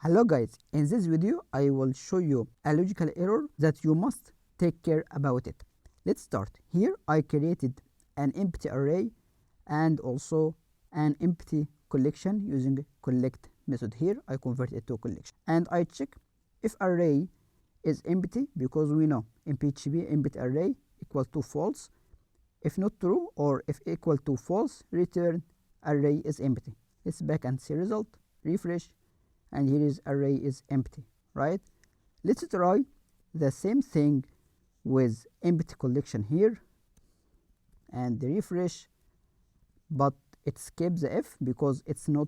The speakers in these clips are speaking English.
Hello guys, in this video I will show you a logical error that you must take care about it. Let's start. Here I created an empty array and also an empty collection using collect method. Here I convert it to collection and I check if array is empty, because we know in PHP empty array equal to false. If not true or if equal to false, return array is empty. Let's back and see result, refresh, and here is array is empty, right? Let's try the same thing with empty collection here and refresh, but it skips the if because it's not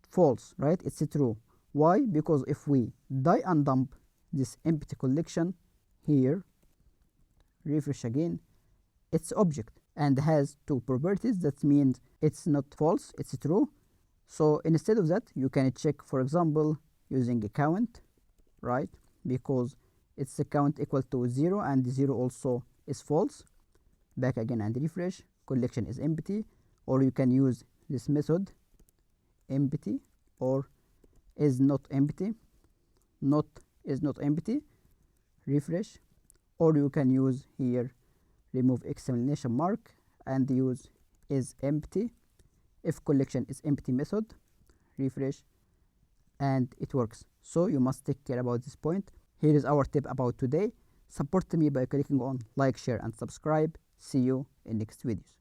false, right? It's true. Why? Because if we die and dump this empty collection here, refresh again, it's object and has two properties. That means it's not false, it's true. So instead of that, you can check, for example, using a count, right? Because it's a count equal to 0 and 0 also is false. Back again and refresh, collection is empty. Or you can use this method, empty or is not empty, not is not empty, refresh. Or you can use here remove exclamation mark and use is empty if collection is empty method, refresh, and it works. So you must take care about this point. Here is our tip about today. Support me by clicking on like, share and subscribe. See you in next videos.